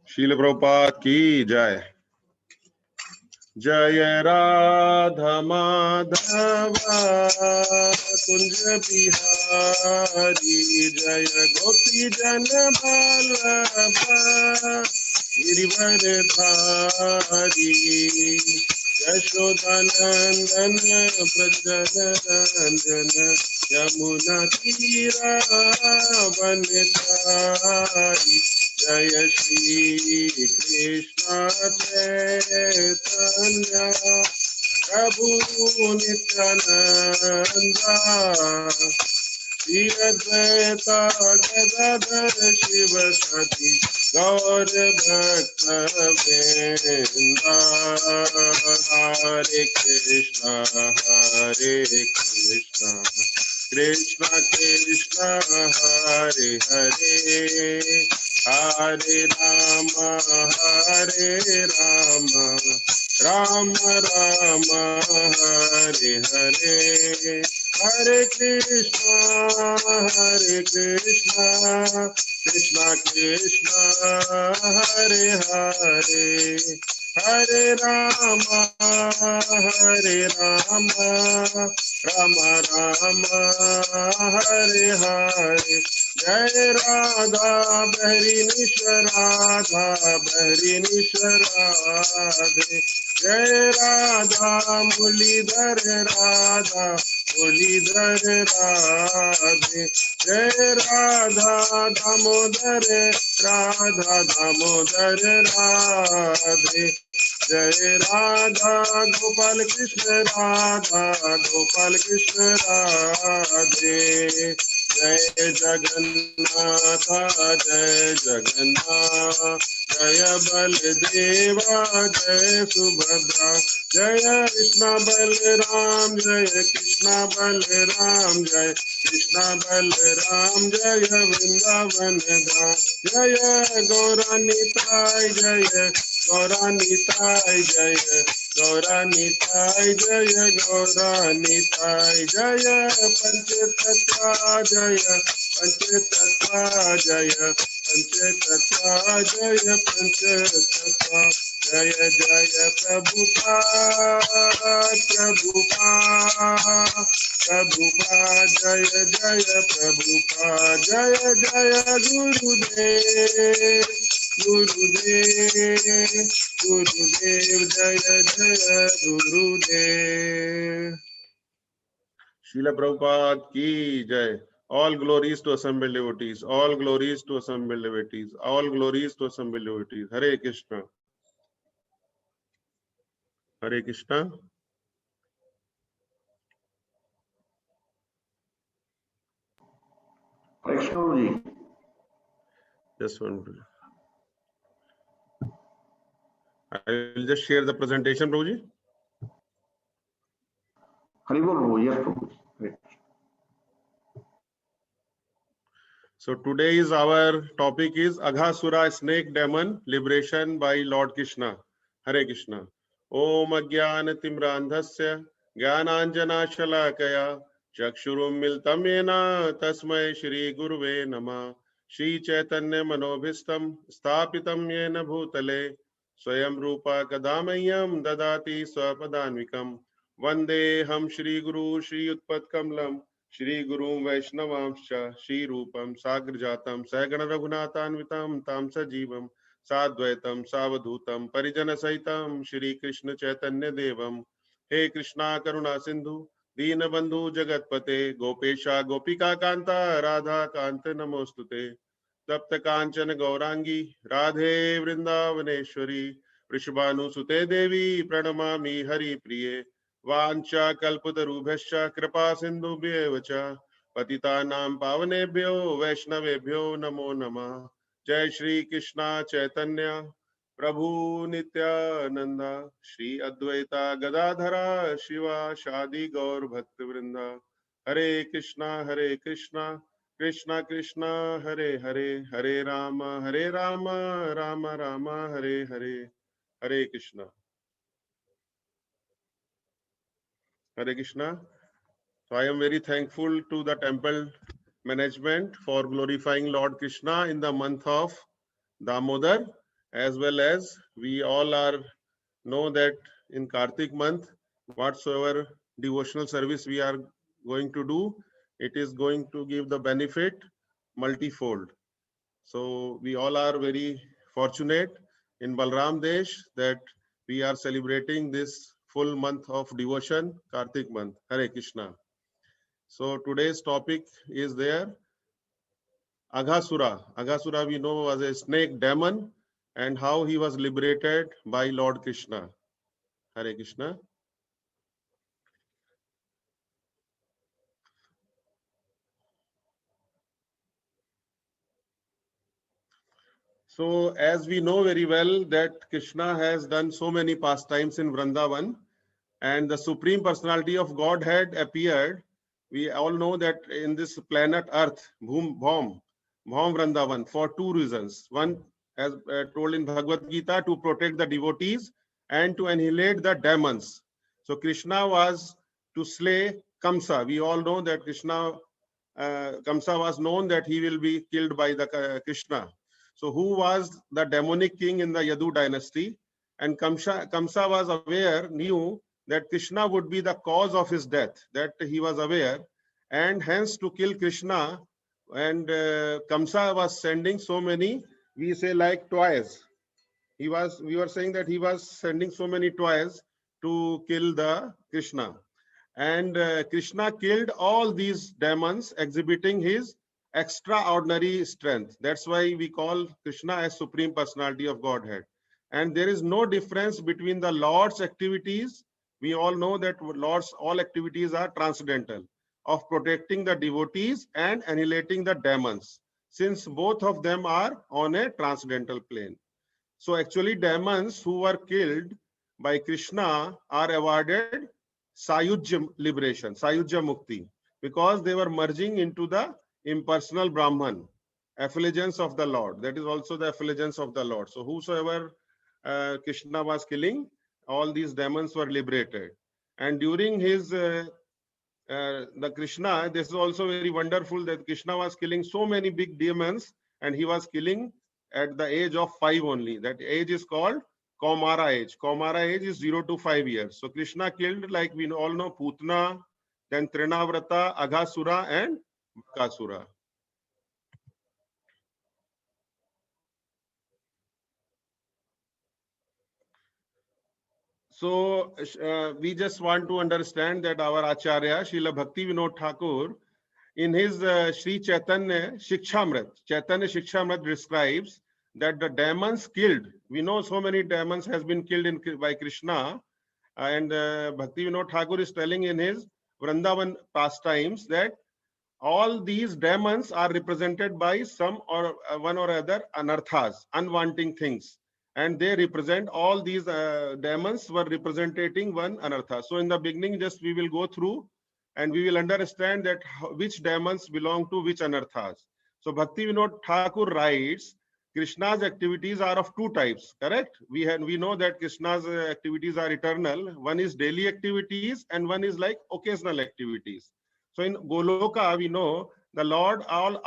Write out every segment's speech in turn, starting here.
शील प्रभुपाद की जय। जय राधा माधव कुंज बिहारी, जय गोपी जन बल्लभ गिरिवर धारी, यशोदानंदन व्रज रंजन यमुना तीरा वनचारी, जय श्री कृष्ण चैतन्य प्रभु नित्यानंदा, श्री अद्वैता गदाधर शिव सती गौर भक्त वृंदा। हरे कृष्णा कृष्णा कृष्णा हरे हरे, हरे राम राम राम हरे हरे, हरे कृष्णा कृष्णा कृष्णा हरे हरे, हरे राम राम राम हरे हरे। जय राधा बहरी राधा बहरी राधे, जय राधा मुरलीधर राधा मुरलीधर राधे, जय राधा दामोदर राधा दामोदर राधे, जय राधा गोपाल कृष्ण राधा गोपाल कृष्ण राधे, जय जगन्नाथ जय जगन्नाथ, जय बलदेवा जय सुभद्रा, जय कृष्ण बलराम जय कृष्ण बलराम, जय कृष्ण बलराम जय वृंदावन धाम, जय गौरानिताय जय गौरानिताय, जय गौरानिताय जय गौरानिताय, जय पंचतत्वा जय पंचतत्वा जय पंचतत्वा जय पंचतत्वा, जय जय प्रभुपाद प्रभुपाद जय जय प्रभुपाद, जय जय गुरुदेव गुरुदेव गुरुदेव जय जय गुरुदेव। Srila Prabhupada ki jai. All glories to assembled devotees, all glories to assembled devotees, all glories to assembled devotees. Hare Krishna, Hare Krishna. Just one minute. I will just share the presentation, Prabhuji. Yes, Prabhu. So today's our topic is Aghasura snake demon liberation by Lord Krishna. Hare Krishna. Om Ajnana Timrandhasya Jnananjana Shalakaya Chakshurum Miltam Yena Tasmai Shri Guruve Namah. Shri Chaitanya Manobhistam Sthapitam Yena Bhutale Swayam Rupa Kadamayam Dadati Swapadanvikam Vande Ham Shri Guru Shri Utpat Kamlam Shri गुरु वैष्णवांश्च श्री रूपम साग्र जातम सहगण रघुनाथान्वितम ताम सजीवम साद्वैतम सावधूतम परिजन सहितम श्री कृष्ण चैतन्य देवम। हे कृष्णा करुणा सिंधु दीन बंधु जगतपते गोपेशा गोपिका कांता राधा कांत नमोस्तुते। तप्त कांचन गौरांगी राधे वृंदावनेश्वरी वृषभानुसुते देवी प्रणमामि हरि प्रिये। वाञ्छा कल्पतरुभ्यश्च कृपा सिन्धुभ्येव च पतितानां पावनेभ्यो वैष्णवेभ्यो नमो नमः। जय श्री कृष्णा चैतन्य प्रभु नित्यानंद, श्री अद्वैता गदाधरा शिवा शादि गौर भक्त वृंदा। हरे कृष्णा कृष्णा कृष्णा हरे हरे, हरे राम राम राम हरे हरे। हरे Krishna, Hare Krishna. So I am very thankful to the temple management for glorifying Lord Krishna in the month of Damodar, as well as we all are know that in Kartik month, whatsoever devotional service we are going to do, it is going to give the benefit multifold. So we all are very fortunate in Balram Desh that we are celebrating this full month of devotion, Kartik month. Hare Krishna. So today's topic is there, Aghasura. Aghasura we know was a snake demon and how he was liberated by Lord Krishna. Hare Krishna. So as we know very well that Krishna has done so many pastimes in Vrindavan and the Supreme Personality of Godhead appeared. We all know that in this planet Earth, Bhom Vrindavan, for two reasons. One, as told in Bhagavad Gita, to protect the devotees and to annihilate the demons. So Krishna was to slay Kamsa. We all know that Kamsa was known that he will be killed by the Krishna. So who was the demonic king in the Yadu dynasty? And Kamsa was aware, knew that Krishna would be the cause of his death, that he was aware, and hence to kill Krishna. And Kamsa was sending so many, we say like toys. We were saying that he was sending so many toys to kill the Krishna. And Krishna killed all these demons, exhibiting his extraordinary strength. That's why we call Krishna as Supreme Personality of Godhead. And there is no difference between the Lord's activities. We all know that Lord's all activities are transcendental, of protecting the devotees and annihilating the demons, since both of them are on a transcendental plane. So actually demons who were killed by Krishna are awarded Sayujya liberation, Sayujya Mukti, because they were merging into the impersonal Brahman, effulgence of the Lord. That is also the effulgence of the Lord. So whosoever Krishna was killing, all these demons were liberated. And during his the Krishna, this is also very wonderful that Krishna was killing so many big demons and he was killing at the age of 5 only. That age is called Kaumara age. Kaumara age is 0 to 5 years. So Krishna killed, like we all know, Putna, then Trinavrata, Aghasura and Bakasura. So we just want to understand that our Acharya, Srila Bhakti Vinod Thakur, in his Sri Chaitanya Shikshamrit, Chaitanya Shikshamrit describes that the demons killed, we know so many demons has been killed by Krishna, and Bhakti Vinod Thakur is telling in his Vrindavan pastimes that all these demons are represented by some or one or other anarthas, unwanting things. And they represent all these demons were representing one anartha. So in the beginning, just we will go through and we will understand that which demons belong to which anarthas. So Bhakti Vinod Thakur writes, Krishna's activities are of two types, correct? We know that Krishna's activities are eternal. One is daily activities and one is like occasional activities. So in Goloka, we know the Lord, all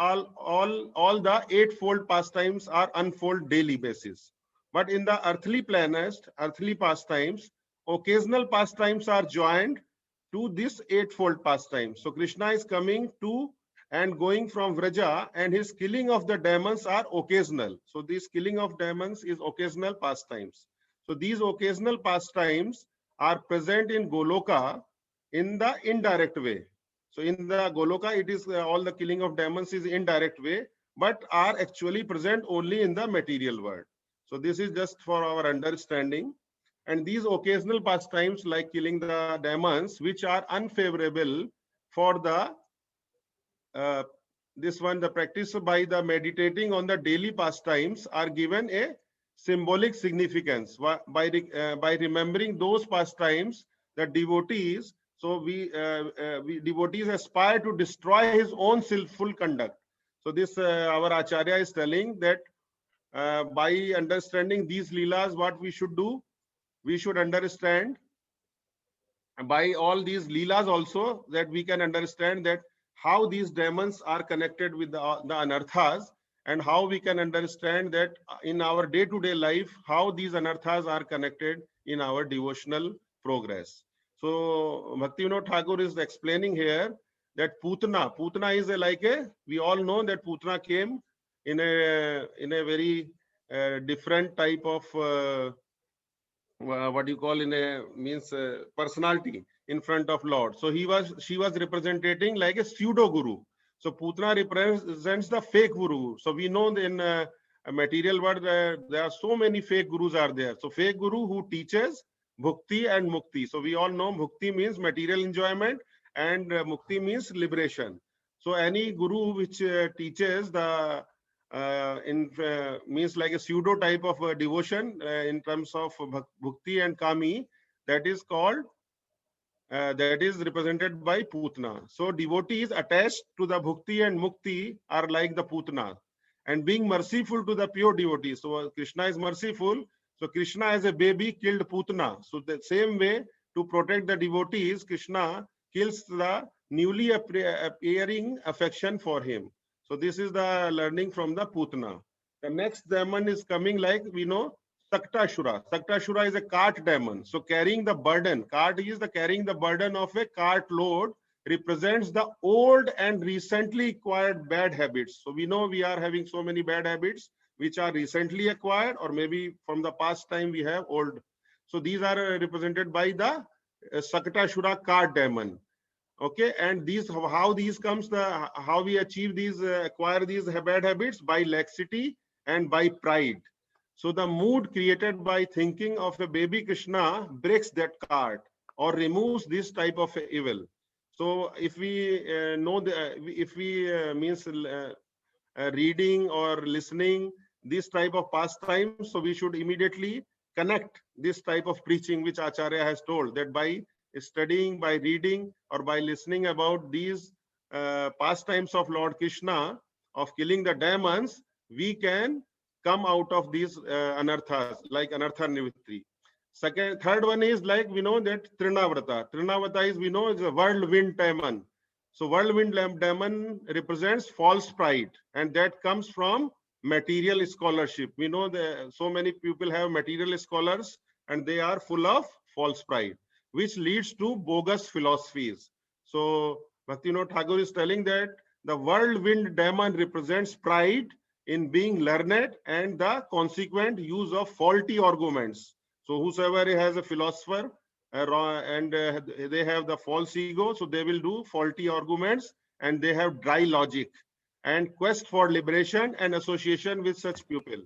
the eightfold pastimes are unfold daily basis. But in the earthly planets, earthly pastimes, occasional pastimes are joined to this eightfold pastime. So Krishna is coming to and going from Vraja, and his killing of the demons are occasional. So this killing of demons is occasional pastimes. So these occasional pastimes are present in Goloka in the indirect way. So in the Goloka, it is all the killing of demons is indirect way, but are actually present only in the material world. So this is just for our understanding. And these occasional pastimes like killing the demons, which are unfavorable for the this one, the practice by the meditating on the daily pastimes are given a symbolic significance by remembering those pastimes, the devotees. So we devotees aspire to destroy his own sinful conduct. So this our Acharya is telling that by understanding these leelas, what we should do, we should understand by all these leelas also that we can understand that how these demons are connected with the anarthas, and how we can understand that in our day-to-day life, how these anarthas are connected in our devotional progress. So Bhaktivinoda Thakur is explaining here that Putana is we all know that Putana came in a very different type of what you call in a means personality in front of Lord. So she was representing like a pseudo guru. So Putana represents the fake guru. So we know in a material world there are so many fake gurus are there. So fake guru who teaches bhukti and mukti. So we all know bhukti means material enjoyment and mukti means liberation. So any guru which teaches the means like a pseudo type of devotion in terms of bhakti and kami, that is called that is represented by Putna. So devotees attached to the bhakti and mukti are like the Putna, and being merciful to the pure devotees. So Krishna is merciful. So Krishna as a baby killed Putna. So the same way, to protect the devotees, Krishna kills the newly appearing affection for him. So this is the learning from the Putna. The next demon is coming like we know Saktashura. Saktashura is a cart demon. So carrying the burden. Cart is the carrying the burden of a cart load, represents the old and recently acquired bad habits. So we know we are having so many bad habits which are recently acquired, or maybe from the past time we have old. So these are represented by the Saktashura cart demon. Okay, and these how these comes the how we achieve these acquire these bad habits by laxity and by pride. So the mood created by thinking of a baby Krishna breaks that cart or removes this type of evil. So if we know the if we means reading or listening this type of pastimes, so we should immediately connect this type of preaching which Acharya has told, that by studying, by reading, or by listening about these pastimes of Lord Krishna of killing the demons, we can come out of these anarthas, like anartha nivritti. Third one is like we know that Trinavrata. Trinavrata is we know is a whirlwind demon. So whirlwind demon represents false pride, and that comes from material scholarship. We know that so many people have material scholars, and they are full of false pride, which leads to bogus philosophies. So Bhaktivinoda Thakur is telling that the whirlwind demon represents pride in being learned and the consequent use of faulty arguments. So whosoever has a philosopher and they have the false ego, so they will do faulty arguments and they have dry logic and quest for liberation and association with such people.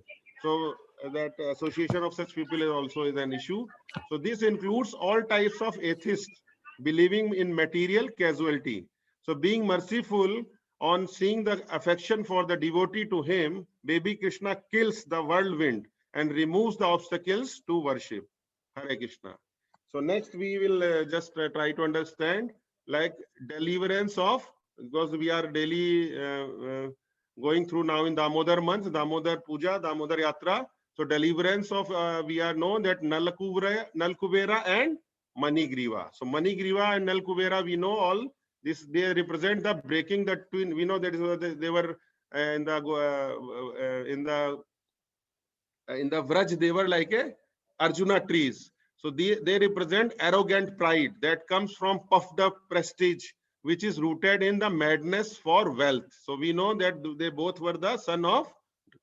So that association of such people is also is an issue. So this includes all types of atheists believing in material casualty. So being merciful on seeing the affection for the devotee to him, baby Krishna kills the whirlwind and removes the obstacles to worship. Hare Krishna. So next we will just try to understand like deliverance of, because we are daily going through now in Damodar month, Damodar Puja, Damodar Yatra. So deliverance of, we are known that Nalkubera and Manigriva. So Manigriva and Nalkubera, we know all this, they represent the breaking the twin. We know that they were in the Vraj, they were like a Arjuna trees. So they represent arrogant pride that comes from puffed up prestige, which is rooted in the madness for wealth. So we know that they both were the son of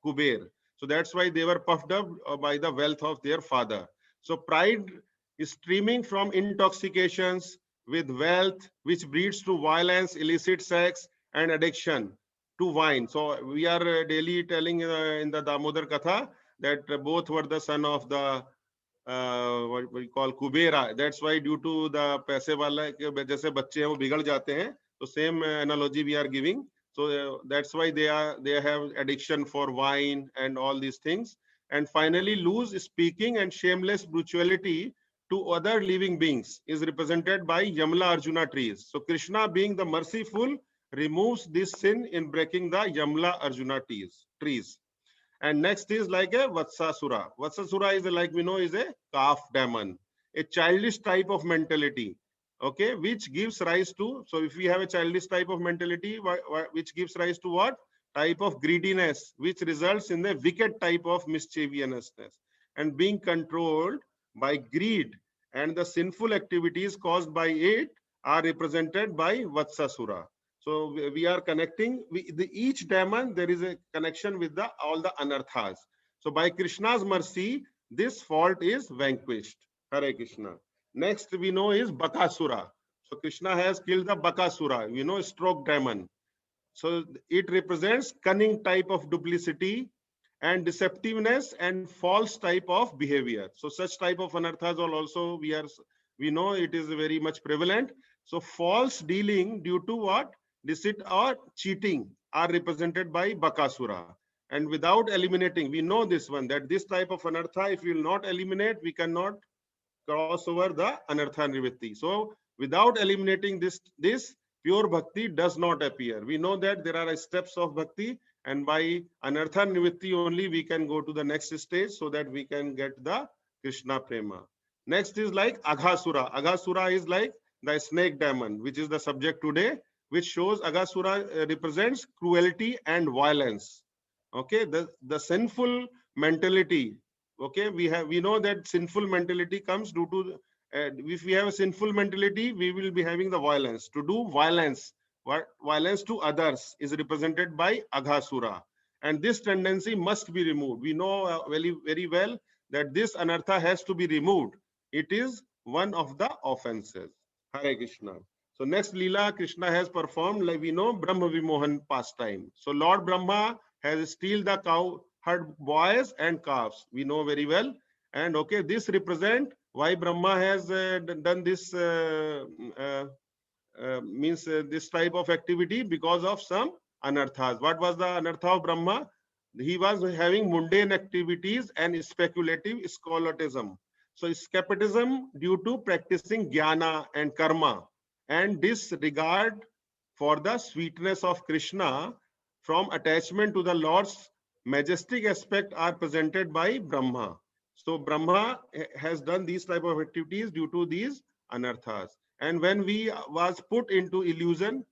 Kuber. So that's why they were puffed up by the wealth of their father. So pride is streaming from intoxications with wealth, which breeds to violence, illicit sex, and addiction to wine. So we are daily telling in the Damodar Katha that both were the son of the what we call Kubera. That's why due to the पैसे वाला जैसे बच्चे हैं वो बिगड़ जाते हैं, so same analogy we are giving. So that's why they have addiction for wine and all these things. And finally, loose speaking and shameless brutality to other living beings is represented by Yamla Arjuna trees. So Krishna, being the merciful, removes this sin in breaking the Yamla Arjuna trees. And next is like a Vatsasura. Vatsasura is like we know is a calf demon, a childish type of mentality, okay, which gives rise to, so if we have a childish type of mentality, which gives rise to what? type of greediness, which results in the wicked type of mischievousness, and being controlled by greed, and the sinful activities caused by it are represented by Vatsasura. So we are connecting each demon. There is a connection with all the anarthas. So by Krishna's mercy, this fault is vanquished. Hare Krishna. Next we know is Bakasura. So Krishna has killed the Bakasura, stroke demon. So it represents cunning type of duplicity and deceptiveness and false type of behavior. So such type of anarthas are also we know it is very much prevalent. So false dealing due to what? Deceit or cheating are represented by Bakasura. And without eliminating, we know this one, that this type of anartha, if we will not eliminate, we cannot cross over the anartha nivritti. So without eliminating this pure bhakti does not appear. We know that there are steps of bhakti, and by anartha nivritti only we can go to the next stage, so that we can get the Krishna prema. Next is like Aghasura. Aghasura is like the snake demon, which is the subject today, which shows Aghasura represents cruelty and violence. Okay, the sinful mentality. Okay, we know that sinful mentality comes due to if we have a sinful mentality, we will be having the violence. To do violence, violence to others is represented by Aghasura, and this tendency must be removed. We know very well that this anartha has to be removed. It is one of the offenses. Hare Krishna. So next Leela Krishna has performed, like we know, Brahma Vimohan pastime. So Lord Brahma has steal the cow herd boys and calves. We know very well. And okay, this represent why Brahma has done this this type of activity, because of some anarthas. What was the anartha of Brahma? He was having mundane activities and speculative scholatism. So skepticism due to practicing jnana and karma, and disregard for the sweetness of Krishna from attachment to the Lord's majestic aspect are presented by Brahma. So Brahma has done these type of activities due to these anarthas. And when he was put into illusion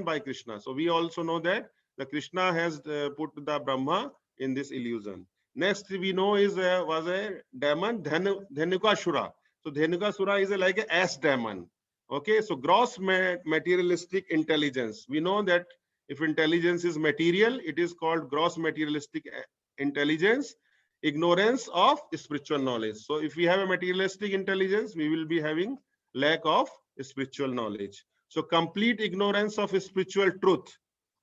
by Krishna. So we also know that the Krishna has put the Brahma in this illusion. Next we know was a demon, Dhenukasura. So Dhenukasura is like an ass demon. Okay, so gross materialistic intelligence. We know that if intelligence is material, it is called gross materialistic intelligence, ignorance of spiritual knowledge. So if we have a materialistic intelligence, we will be having lack of spiritual knowledge. So complete ignorance of spiritual truth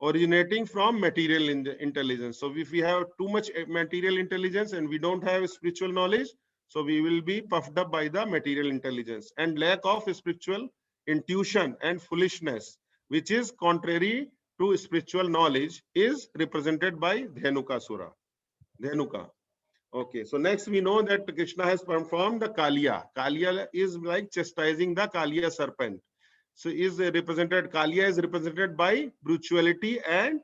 originating from material intelligence. So if we have too much material intelligence and we don't have spiritual knowledge, so we will be puffed up by the material intelligence, and lack of spiritual intuition and foolishness, which is contrary to spiritual knowledge, is represented by Dhenukasura. Dhenuka. Okay, so next we know that Krishna has performed the Kaliya. Kaliya is like chastising the Kaliya serpent. So Kaliya is represented by brutality and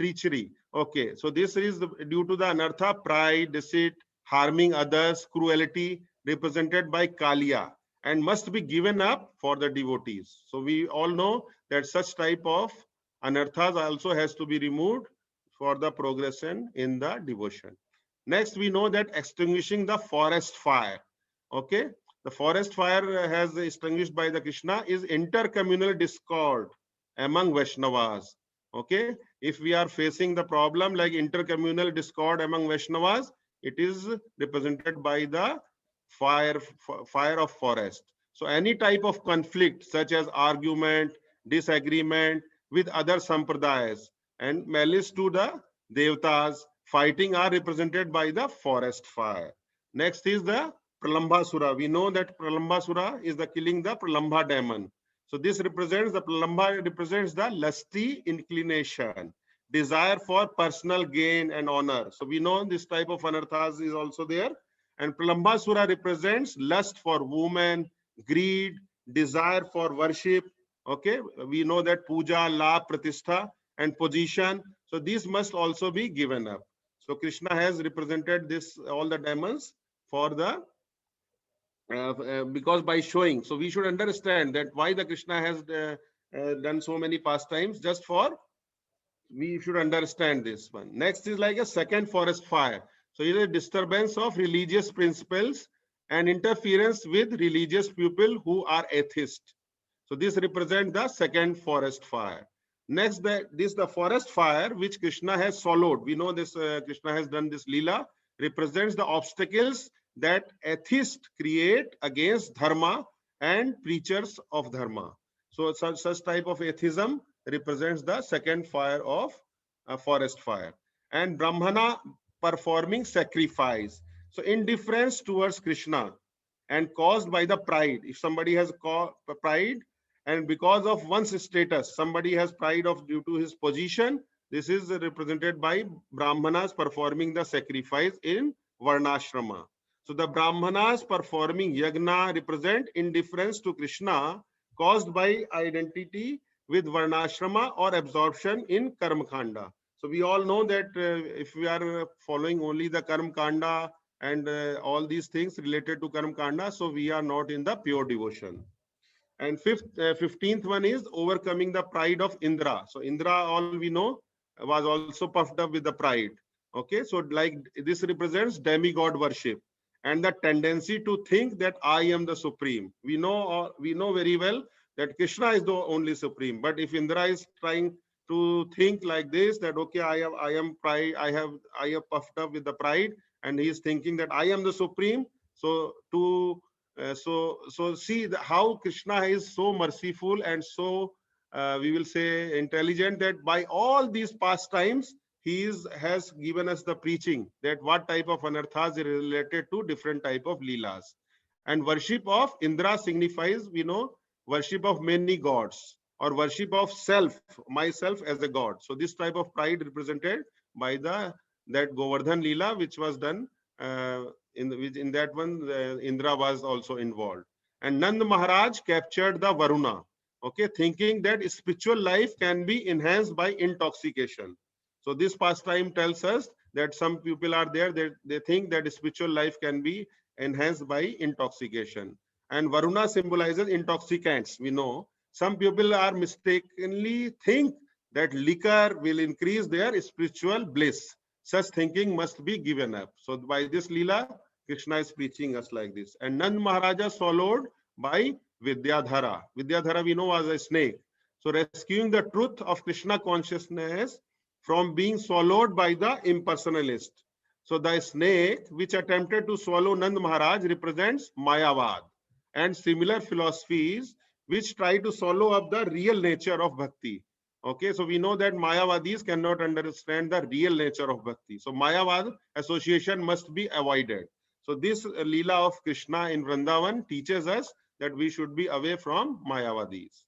treachery. Okay, so this is due to the anartha, pride, deceit, harming others, cruelty, represented by Kaliya, and must be given up for the devotees. So we all know that such type of anarthas also has to be removed for the progression in the devotion. Next, we know that extinguishing the forest fire. Okay, the forest fire has extinguished by the Krishna is intercommunal discord among Vaishnavas. Okay, if we are facing the problem like intercommunal discord among Vaishnavas, it is represented by the fire of forest. So any type of conflict such as argument, disagreement with other sampradayas, and malice to the devtas, fighting are represented by the forest fire. Next is the Pralambasura. We know that Pralambasura is the killing the Pralamba demon. So this represents the Pralamba represents the lusty inclination, desire for personal gain and honor. So we know this type of anarthas is also there. And Pralambasura represents lust for women, greed, desire for worship. Okay, we know that puja, la, pratishtha, and position. So these must also be given up. So Krishna has represented this all the demons for the because by showing. So we should understand that why the Krishna has done so many pastimes, just for we should understand this one. Next is like a second forest fire. So it is a disturbance of religious principles and interference with religious people who are atheists. So this represents the second forest fire. Next, this the forest fire which Krishna has swallowed. We know this Krishna has done this lila, represents the obstacles that atheists create against dharma and preachers of dharma. So such type of atheism represents the second fire of forest fire. And Brahmana performing sacrifice. So indifference towards Krishna and caused by the pride. If somebody has pride, and because of one's status, somebody has pride of due to his position, this is represented by Brahmanas performing the sacrifice in Varnashrama. So the Brahmanas performing yagna represent indifference to Krishna caused by identity with Varnashrama or absorption in Karma Kanda. So we all know that if we are following only the Karma Kanda and all these things related to Karma Kanda, so we are not in the pure devotion. And 15th one is overcoming the pride of Indra. So Indra, all we know, was also puffed up with the pride. Okay, so like this represents demigod worship and the tendency to think that I am the supreme. We know very well that Krishna is the only supreme. But if Indra is trying to think like this, that okay, I am pride, I have puffed up with the pride, and he is thinking that I am the supreme. So so see how Krishna is so merciful and so we will say intelligent, that by all these pastimes has given us the preaching that what type of anarthas is related to different type of leelas. And worship of Indra signifies, we know, worship of many gods or worship of myself as a god. So this type of pride represented by that Govardhan Leela, which was done in that one, Indra was also involved. And Nand Maharaj captured the Varuna, okay, thinking that spiritual life can be enhanced by intoxication. So this pastime tells us that some people are there, they think that spiritual life can be enhanced by intoxication. And Varuna symbolizes intoxicants. We know some people are mistakenly think that liquor will increase their spiritual bliss. Such thinking must be given up. So by this Leela, Krishna is preaching us like this. And Nand Maharaja followed by Vidyadhara. Vidyadhara we know was a snake. So rescuing the truth of Krishna consciousness from being swallowed by the impersonalist. So the snake which attempted to swallow Nand Maharaj represents Mayavad and similar philosophies which try to swallow up the real nature of bhakti. Okay, so we know that Mayavadis cannot understand the real nature of bhakti. So Mayavad association must be avoided. So this Leela of Krishna in Vrindavan teaches us that we should be away from Mayavadis.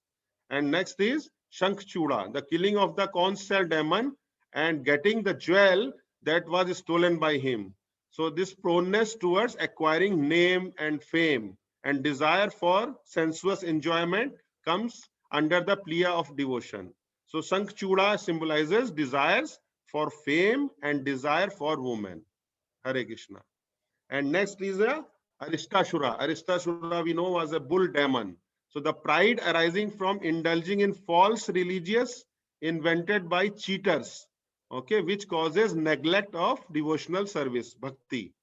And next is Shankchuda, the killing of the conch shell demon and getting the jewel that was stolen by him. So this proneness towards acquiring name and fame and desire for sensuous enjoyment comes under the plea of devotion. So Shankchuda symbolizes desires for fame and desire for woman. Hare Krishna. And next is a Aristashura. Aristashura we know was a bull demon. So the pride arising from indulging in false religious invented by cheaters, okay, which causes neglect of devotional service, bhakti.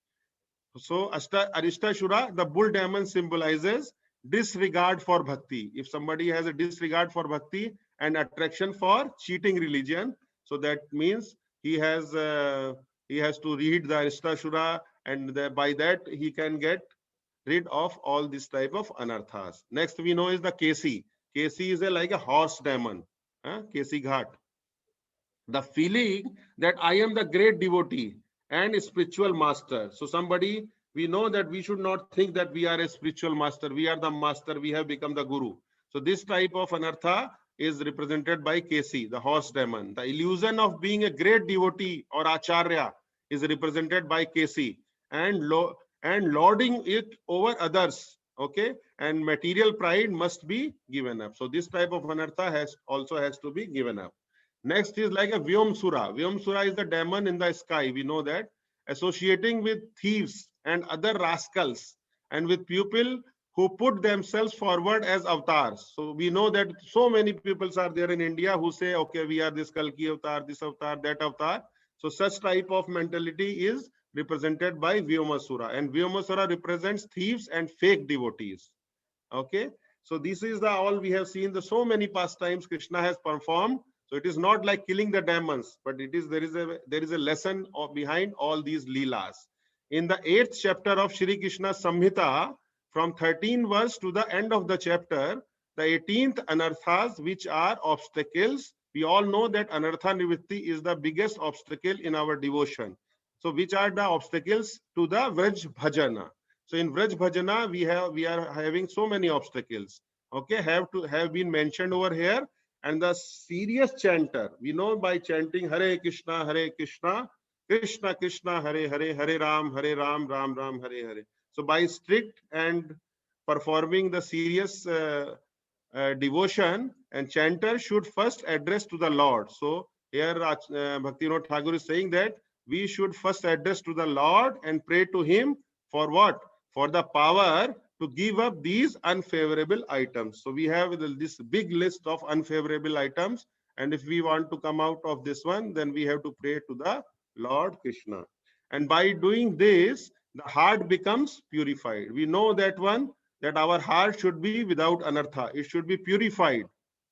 So Aristashura, the bull demon, symbolizes disregard for bhakti. If somebody has a disregard for bhakti and attraction for cheating religion, so that means he has to read the Aristashura, and by that he can get rid of all this type of anarthas. Next we know is the Kesi. Kesi is like a horse demon, Kesi Ghat. The feeling that I am the great devotee and spiritual master. So somebody, we know that we should not think that we are a spiritual master. We are the master. We have become the guru. So this type of anartha is represented by Kesi, the horse demon. The illusion of being a great devotee or acharya is represented by Kesi, and lording it over others. Okay, and material pride must be given up. So this type of anartha also has to be given up. Next is like a Vyomsura. Vyomsura is the demon in the sky. We know that, associating with thieves and other rascals and with people who put themselves forward as avatars. So we know that so many people are there in India who say, okay, we are this Kalki avatar, this avatar, that avatar. So such type of mentality is represented by Vyomasura, and Vyomasura represents thieves and fake devotees. Okay, so this is the all we have seen the so many pastimes Krishna has performed. So it is not like killing the demons, but it is there is a lesson behind all these leelas. In the 8th chapter of Shri Krishna Samhita, from 13 verse to the end of the chapter, the 18th anarthas, which are obstacles. We all know that anartha nivritti is the biggest obstacle in our devotion. So which are the obstacles to the Vraj Bhajana? So in Vraj Bhajana, we are having so many obstacles. Okay, have been mentioned over here. And the serious chanter, we know by chanting Hare Krishna, Krishna Krishna, Hare Hare, Hare Ram, Ram Ram, Hare Hare. So by strict and performing the serious devotion, and chanter should first address to the Lord. So here Bhaktivinoda Thakur is saying that we should first address to the Lord and pray to him for what? For the power to give up these unfavorable items. So we have this big list of unfavorable items, and if we want to come out of this one, then we have to pray to the Lord Krishna. And by doing this, the heart becomes purified. We know that one, that our heart should be without anartha. It should be purified.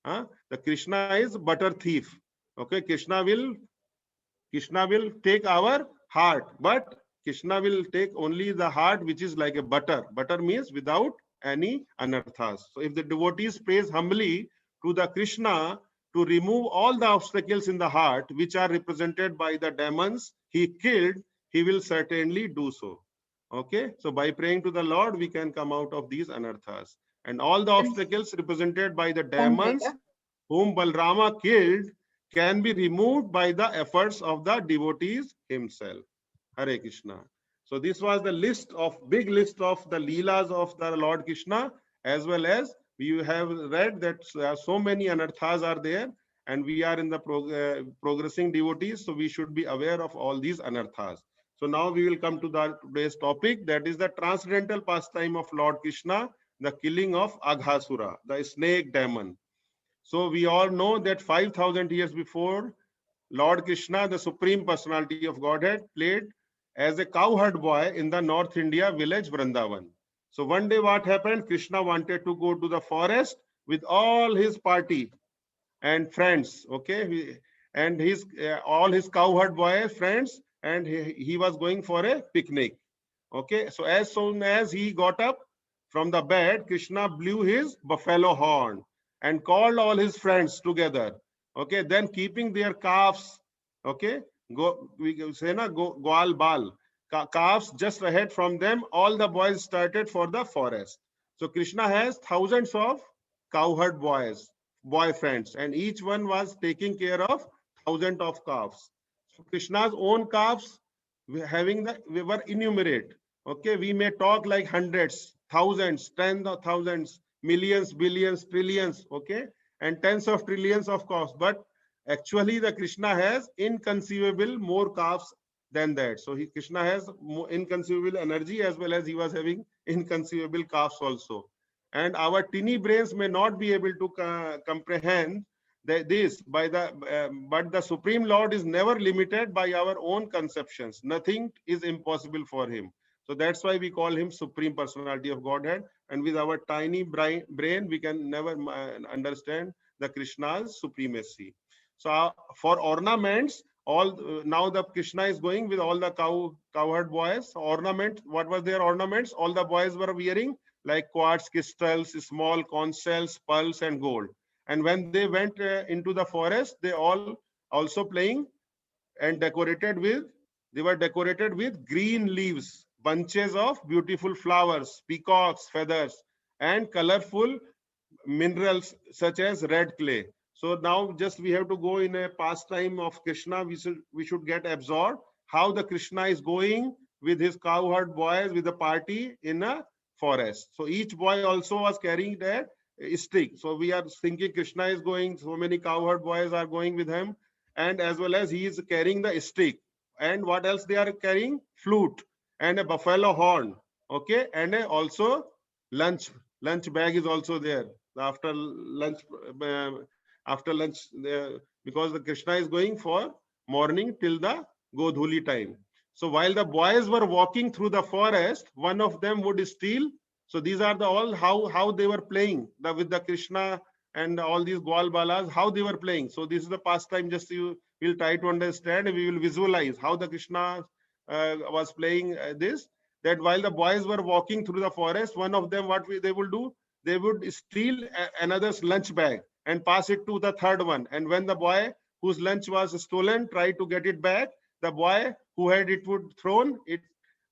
The Krishna is butter thief. Okay, Krishna will take our heart, but Krishna will take only the heart which is like a butter. Butter means without any anarthas. So if the devotees prays humbly to the Krishna to remove all the obstacles in the heart, which are represented by the demons he killed, he will certainly do so. Okay, so by praying to the Lord, we can come out of these anarthas. And all the obstacles represented by the demons whom Balrama killed can be removed by the efforts of the devotees himself. Hare Krishna. So this was the big list of the leelas of the Lord Krishna, as well as we have read that so many anarthas are there, and we are in the progressing devotees, so we should be aware of all these anarthas. So now we will come to today's topic, that is the transcendental pastime of Lord Krishna, the killing of Aghasura, the snake demon. So we all know that 5,000 years before, Lord Krishna, the Supreme Personality of Godhead, played as a cowherd boy in the North India village Vrindavan. So one day what happened? Krishna wanted to go to the forest with all his party and friends, okay? And all his cowherd boy friends, and he was going for a picnic. Okay, so as soon as he got up from the bed, Krishna blew his buffalo horn and called all his friends together. Okay, then keeping their calves, okay, we say na goal bal, calves just ahead from them, all the boys started for the forest. So Krishna has thousands of cowherd boyfriends, and each one was taking care of thousands of calves. So Krishna's own calves we were innumerate. Okay, we may talk like hundreds, thousands, tens of thousands, millions, billions, trillions, okay, and tens of trillions of calves. But actually, the Krishna has inconceivable more calves than that. So Krishna has inconceivable energy, as well as he was having inconceivable calves also. And our teeny brains may not be able to comprehend this but the Supreme Lord is never limited by our own conceptions. Nothing is impossible for him. So that's why we call him Supreme Personality of Godhead. And with our tiny brain, we can never understand the Krishna's supremacy. So for ornaments, now the Krishna is going with all the cowherd boys. Ornament, what was their ornaments? All the boys were wearing like quartz crystals, small conch shells, pearls, and gold. And when they went into the forest, they all also playing and they were decorated with green leaves, bunches of beautiful flowers, peacocks, feathers, and colorful minerals such as red clay. So now just we have to go in a pastime of Krishna. We should get absorbed how the Krishna is going with his cowherd boys with the party in a forest. So each boy also was carrying that stick. So we are thinking Krishna is going, so many cowherd boys are going with him, and as well as he is carrying the stick. And what else they are carrying? Flute and a buffalo horn, okay, and also lunch bag is also there. After lunch, uh, after lunch, because the Krishna is going for morning till the Godhuli time. So while the boys were walking through the forest, one of them would steal. So these are the all how they were playing with the Krishna and all these Gwal Balas, how they were playing. So this is the pastime. Just you will try to understand. We will visualize how the Krishna was playing this. That while the boys were walking through the forest, one of them, they will do, they would steal another's lunch bag and pass it to the third one. And when the boy whose lunch was stolen tried to get it back, the boy who had it would thrown it,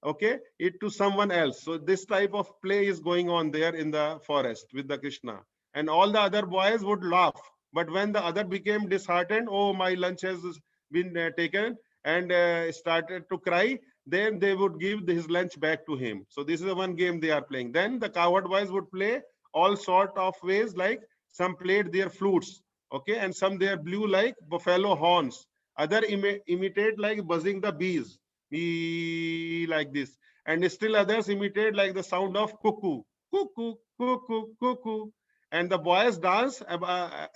okay, it to someone else. So this type of play is going on there in the forest with the Krishna. And all the other boys would laugh. But when the other became disheartened, oh, my lunch has been taken, and started to cry, then they would give his lunch back to him. So this is the one game they are playing. Then the cowherd boys would play all sort of ways, like some played their flutes, okay, and some they blew like buffalo horns. Other imitate like buzzing the bees, like this. And still others imitate like the sound of cuckoo, cuckoo, cuckoo, cuckoo. And the boys dance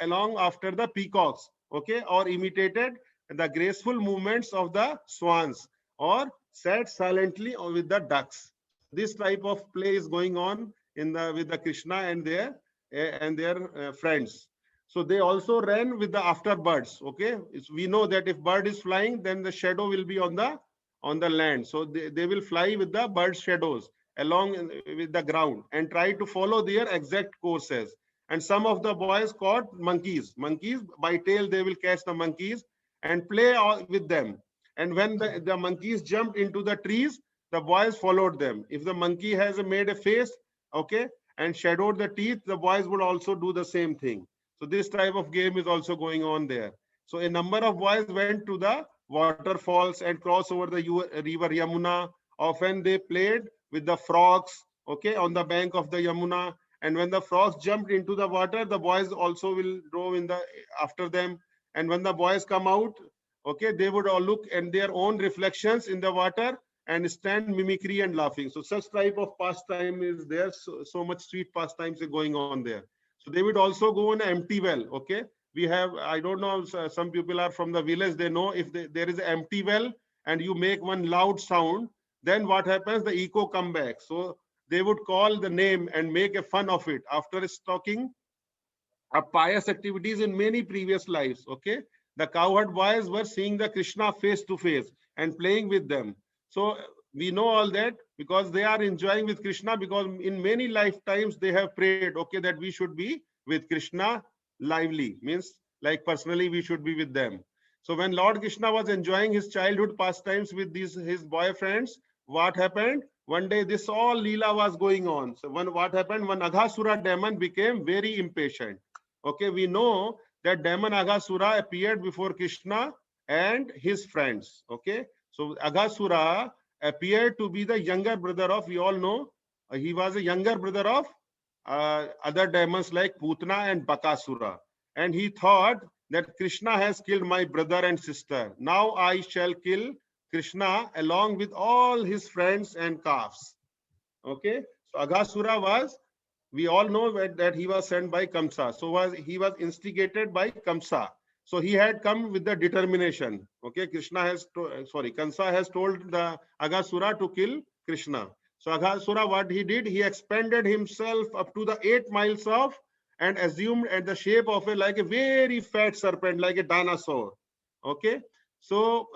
along after the peacocks, okay, or imitated the graceful movements of the swans, or sat silently with the ducks. This type of play is going on in the with the Krishna and their friends. So they also ran with the afterbirds. Okay, we know that if bird is flying, then the shadow will be on the land. So they will fly with the bird shadows along with the ground and try to follow their exact courses. And some of the boys caught monkeys. Monkeys by tail, they will catch the monkeys and play with them. And when the monkeys jumped into the trees, the boys followed them. If the monkey has made a face, okay, and shadowed the teeth, the boys would also do the same thing. So this type of game is also going on there. So a number of boys went to the waterfalls and crossed over the river Yamuna. Often they played with the frogs, okay, on the bank of the Yamuna. And when the frogs jumped into the water, the boys also will drove in the after them. And when the boys come out, okay, they would all look at their own reflections in the water and stand mimicry and laughing. So such type of pastime is there. So much sweet pastimes are going on there. So they would also go on an empty well. Okay, we have, I don't know, some people are from the village, they know if there is an empty well and you make one loud sound, then what happens, the echo come back. So they would call the name and make a fun of it after stalking pious activities in many previous lives. Okay, the cowherd boys were seeing the Krishna face to face and playing with them. So we know all that because they are enjoying with Krishna, because in many lifetimes they have prayed, okay, that we should be with Krishna lively, means like personally we should be with them. So when Lord Krishna was enjoying his childhood pastimes with these his boyfriends, what happened? One day this all Leela was going on. So what happened? When Aghasura demon became very impatient. Okay, we know that demon Aghasura appeared before Krishna and his friends. Okay, so Aghasura appeared to be the younger brother of, we all know, he was a younger brother of other demons like Putna and Bakasura. And he thought that Krishna has killed my brother and sister. Now I shall kill Krishna along with all his friends and calves. Okay, so Aghasura was, we all know that he was sent by Kamsa. So he was instigated by Kamsa. So he had come with the determination. Okay, Kamsa has told the Aghasura to kill Krishna. So Aghasura, what he did, he expanded himself up to the 8 miles of and assumed at the shape of like a very fat serpent, like a dinosaur. Okay, so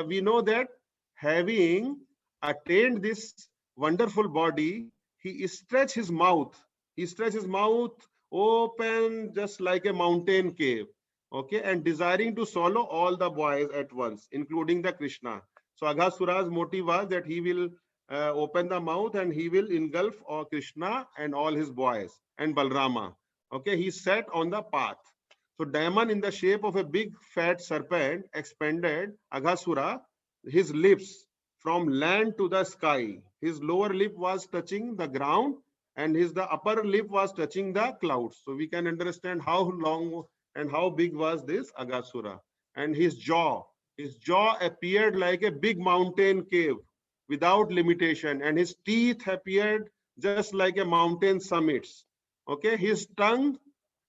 we know that having attained this wonderful body, he stretched his mouth. He stretched his mouth open just like a mountain cave. Okay, and desiring to swallow all the boys at once, including the Krishna. So Aghasura's motive was that he will open the mouth and he will engulf Krishna and all his boys and Balrama. Okay, he sat on the path. So demon in the shape of a big fat serpent expanded Aghasura, his lips from land to the sky. His lower lip was touching the ground and the upper lip was touching the clouds. So we can understand how long and how big was this Aghasura. And his jaw appeared like a big mountain cave without limitation, and his teeth appeared just like a mountain summits. Okay, his tongue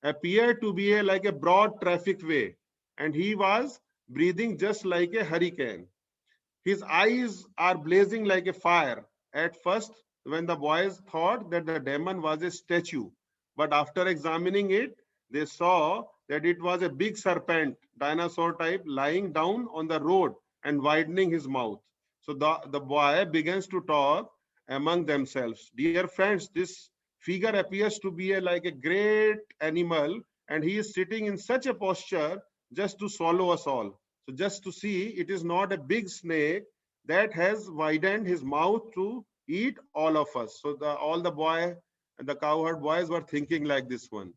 appeared to be like a broad traffic way, and he was breathing just like a hurricane. His eyes are blazing like a fire. At first, when the boys thought that the demon was a statue, but after examining it, they saw that it was a big serpent, dinosaur type, lying down on the road and widening his mouth. So the boy begins to talk among themselves. Dear friends, this figure appears to be like a great animal, and he is sitting in such a posture just to swallow us all. So just to see, it is not a big snake that has widened his mouth to eat all of us. So all the cowherd boys were thinking like this one.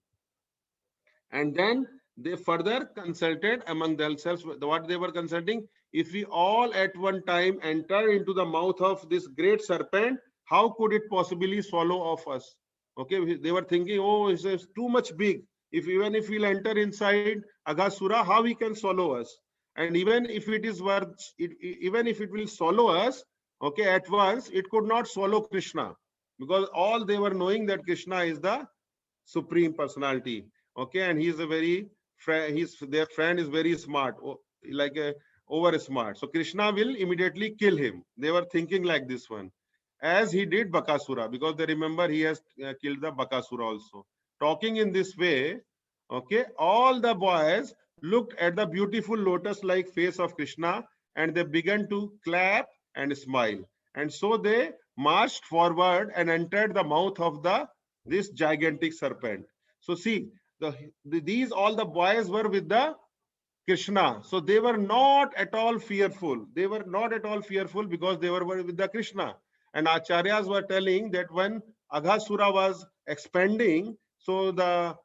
And then they further consulted among themselves what they were consulting. If we all at one time enter into the mouth of this great serpent, how could it possibly swallow off us? Okay, they were thinking, oh, it's too much big. If even if we'll enter inside Aghasura, how he can swallow us? And even if it is worth, even if it will swallow us, okay, at once it could not swallow Krishna, because all they were knowing that Krishna is the supreme personality. Okay, and he's a very their friend is very smart, like a over smart. So Krishna will immediately kill him. They were thinking like this one, as he did Bakasura, because they remember he has killed the Bakasura also. Talking in this way, okay, all the boys looked at the beautiful lotus-like face of Krishna, and they began to clap and smile. And so they marched forward and entered the mouth of this gigantic serpent. So see, these all the boys were with the Krishna. So they were not at all fearful. They were not at all fearful because they were with the Krishna. And Acharyas were telling that when Aghasura was expanding, so the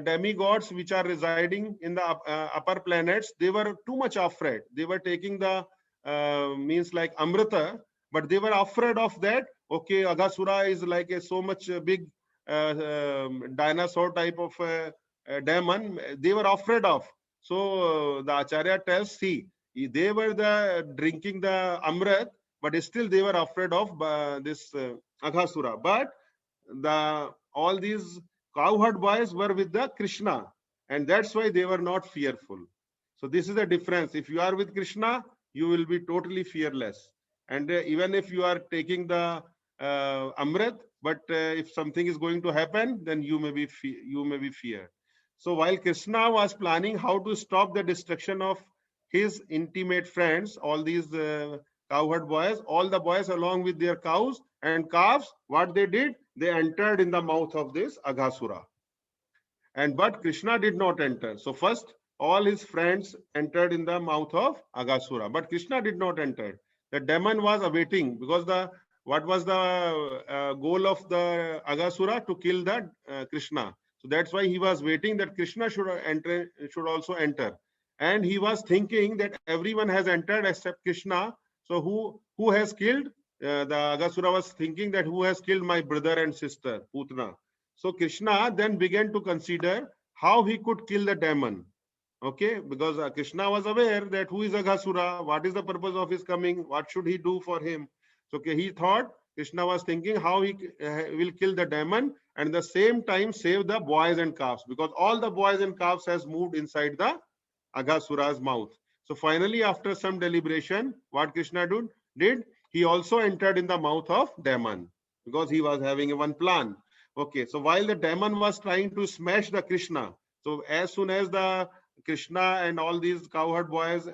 demigods which are residing in the upper planets, they were too much afraid. They were taking the means like Amrita, but they were afraid of that. Okay, Aghasura is like a so much big dinosaur type of demon. They were afraid of. So the Acharya tells, see, they were drinking the Amrit, but still they were afraid of this Aghasura. But all these cowherd boys were with the Krishna, and that's why they were not fearful. So this is the difference. If you are with Krishna, you will be totally fearless. And even if you are taking the Amrit, but if something is going to happen, then you may be feared. So while Krishna was planning how to stop the destruction of his intimate friends, all these cowherd boys, all the boys along with their cows and calves, what they did, they entered in the mouth of this Aghasura. But Krishna did not enter. So first, all his friends entered in the mouth of Aghasura, but Krishna did not enter. The demon was awaiting, because what was the goal of the Aghasura? To kill the Krishna. So that's why he was waiting that Krishna should also enter. And he was thinking that everyone has entered except Krishna. So who has killed? The Aghasura was thinking that who has killed my brother and sister, Putna. So Krishna then began to consider how he could kill the demon. Okay, because Krishna was aware that who is Aghasura, what is the purpose of his coming, what should he do for him. So okay, he thought, Krishna was thinking how he will kill the demon and at the same time save the boys and calves, because all the boys and calves has moved inside the Aghasura's mouth. So finally, after some deliberation, what Krishna did, he also entered in the mouth of demon, because he was having one plan. Okay, so while the demon was trying to smash the Krishna, so as soon as the Krishna and all these cowherd boys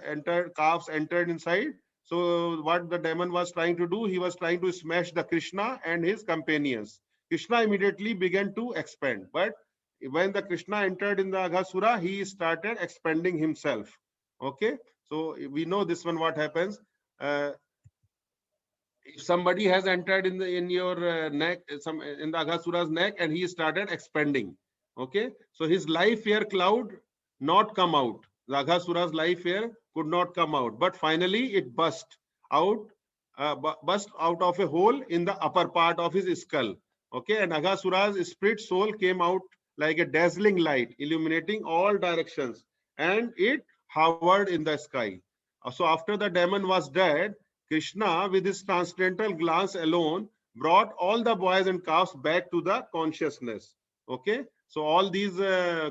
calves entered inside, so what the demon was trying to do, he was trying to smash the Krishna and his companions. Krishna immediately began to expand, but when the Krishna entered in the Aghasura, he started expanding himself. Okay, so we know this one what happens. If somebody has entered in your neck, in the Aghasura's neck, and he started expanding. Okay, so his life air cloud not come out. The Aghasura's life air could not come out, but finally it out, burst out of a hole in the upper part of his skull. Okay, and Aghasura's spirit soul came out like a dazzling light, illuminating all directions, and it hovered in the sky. So after the demon was dead, Krishna, with his transcendental glance alone, brought all the boys and calves back to the consciousness. Okay, so all these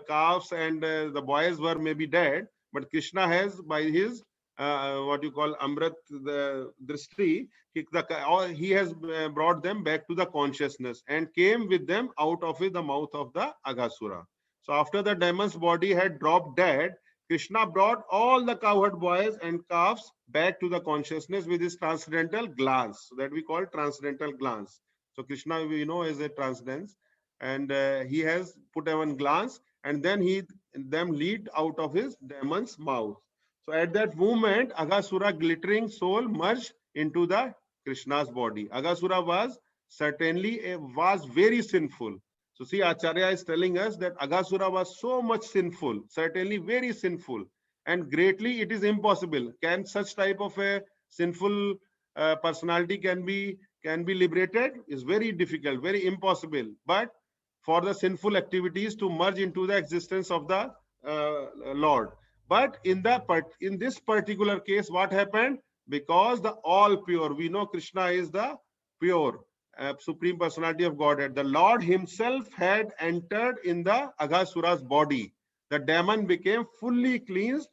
calves and the boys were maybe dead, but Krishna has, by his what you call Amrit, the Drishti, he has brought them back to the consciousness and came with them out of the mouth of the Aghasura. So after the demon's body had dropped dead, Krishna brought all the cowherd boys and calves back to the consciousness with his transcendental glance. So that we call transcendental glance. So Krishna, we know, is a transcendence, and he has put one glance, and then he them lead out of his demon's mouth. So at that moment, Aghasura glittering soul merged into the Krishna's body. Aghasura was certainly was very sinful. So see, Acharya is telling us that Aghasura was so much sinful, certainly very sinful, and greatly it is impossible. Can such type of a sinful personality can be liberated? Is very difficult, very impossible. But for the sinful activities to merge into the existence of the Lord. But in this particular case, what happened? Because the all pure, we know Krishna is the pure Supreme Personality of Godhead. The Lord himself had entered in the Aghasura's body. The demon became fully cleansed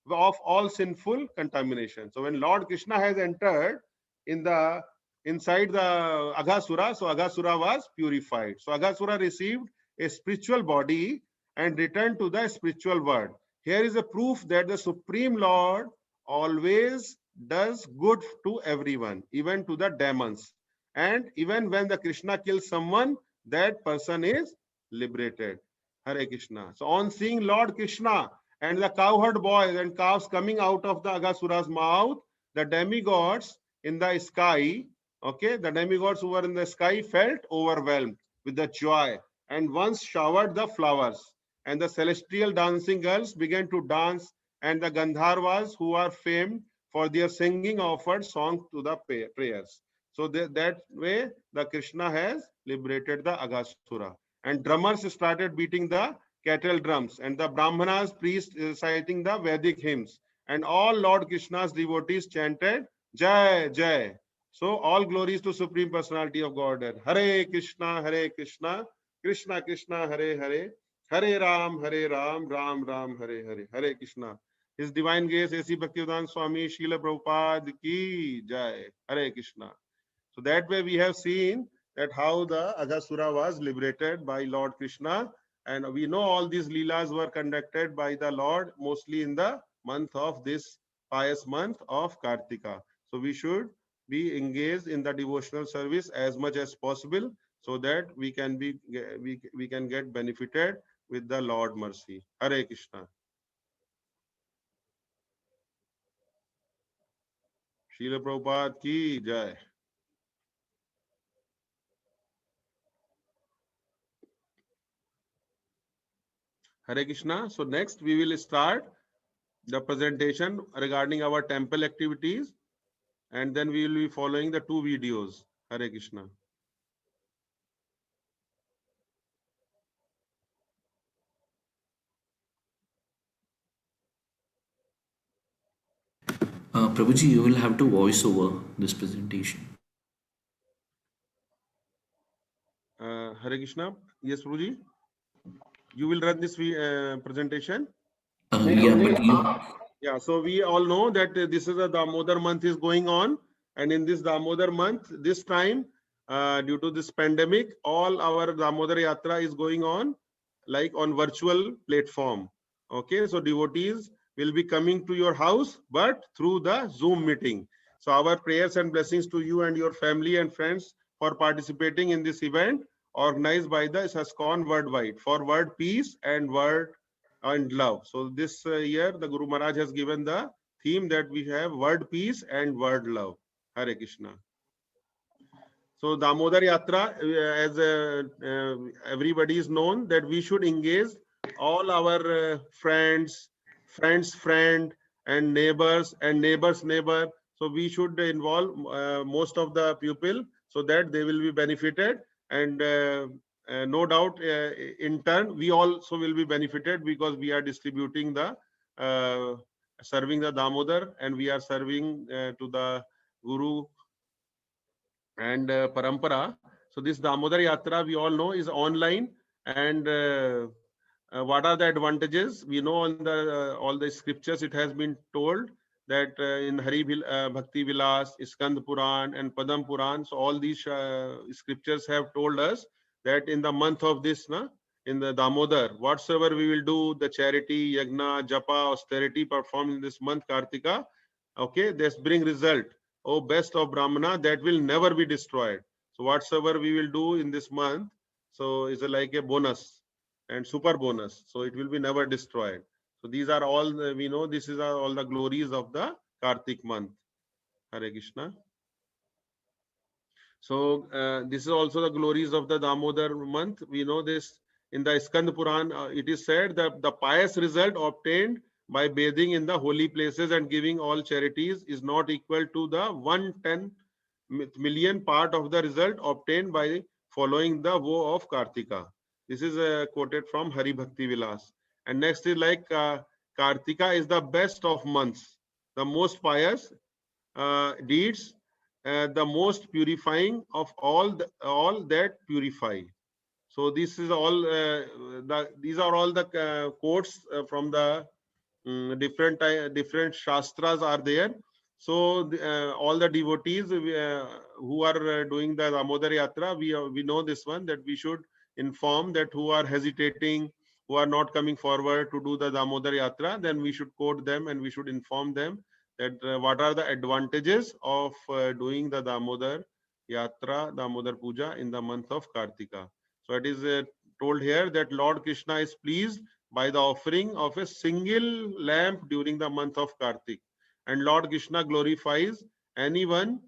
of all sinful contamination. So when Lord Krishna has entered in the inside the Aghasura, so Aghasura was purified. So Aghasura received a spiritual body and returned to the spiritual world. Here is a proof that the Supreme Lord always does good to everyone, even to the demons. And even when the Krishna kills someone, that person is liberated. Hare Krishna. So on seeing Lord Krishna and the cowherd boys and calves coming out of the Aghasura's mouth, the demigods in the sky, okay, the demigods who were in the sky felt overwhelmed with the joy and once showered the flowers. And the celestial dancing girls began to dance, and the Gandharvas, who are famed for their singing, offered song to the prayers. So that way, the Krishna has liberated the Aghasura. And drummers started beating the kettle drums, and the Brahmanas, priests, reciting the Vedic hymns. And all Lord Krishna's devotees chanted Jai, Jai. So all glories to Supreme Personality of Godhead. Hare Krishna, Krishna Krishna, Hare Hare, Hare Ram, Ram Ram, Hare Hare. Hare Krishna. His Divine Grace, A.C. Bhaktivedanta Swami, Srila Prabhupada ki Jai. Hare Krishna. So that way we have seen that how the Aghasura was liberated by Lord Krishna. And we know all these leelas were conducted by the Lord mostly in the month of this pious month of Kartika. So we should be engaged in the devotional service as much as possible so that we can get benefited with the Lord mercy. Hare Krishna. Srila Prabhupada ki Jai. Hare Krishna. So next we will start the presentation regarding our temple activities, and then we will be following the two videos. Hare Krishna. Prabhuji, you will have to voice over this presentation. Hare Krishna. Yes, Prabhuji. You will run this presentation. Yeah, but you. Yeah, so we all know that this is a Damodar month is going on, and in this Damodar month, this time, due to this pandemic, all our Damodar Yatra is going on like on virtual platform. Okay, so devotees will be coming to your house, but through the Zoom meeting. So our prayers and blessings to you and your family and friends for participating in this event organized by the ISKCON worldwide for world peace and world and love. So this year, the Guru Maharaj has given the theme that we have world peace and world love. Hare Krishna. So Damodar Yatra, as everybody is known, that we should engage all our friend, and neighbors and neighbors' neighbor. So we should involve most of the people so that they will be benefited, and no doubt in turn we also will be benefited because we are distributing the serving the Damodar, and we are serving to the Guru and parampara. So this Damodar Yatra, we all know, is online. And what are the advantages? We know on the all the scriptures it has been told that in Bhakti Vilas, Skand Puran, and Padam Puran. So all these scriptures have told us that in the month of this, in the Damodar, whatsoever we will do, the charity, yagna, japa, austerity performed in this month, Kartika, okay, this bring result. Oh, best of Brahmana, that will never be destroyed. So whatsoever we will do in this month, so is like a bonus and super bonus. So it will be never destroyed. So these are all we know. This is all the glories of the Kartik month. Hare Krishna. So this is also the glories of the Damodar month. We know this in the Skand Puran. It is said that the pious result obtained by bathing in the holy places and giving all charities is not equal to the 110 million part of the result obtained by following the vow of Kartika. This is quoted from Hari Bhakti Vilas. And next is like Kartika is the best of months, the most pious deeds, the most purifying of all that purify. So this is all these are all the quotes from the different shastras are there. So all the devotees who are doing the Damodar Yatra, we know this one, that we should inform that who are hesitating, who are not coming forward to do the Damodar Yatra, then we should quote them and we should inform them that what are the advantages of doing the Damodar Yatra, Damodar Puja in the month of Kartika. So it is told here that Lord Krishna is pleased by the offering of a single lamp during the month of Kartik. And Lord Krishna glorifies anyone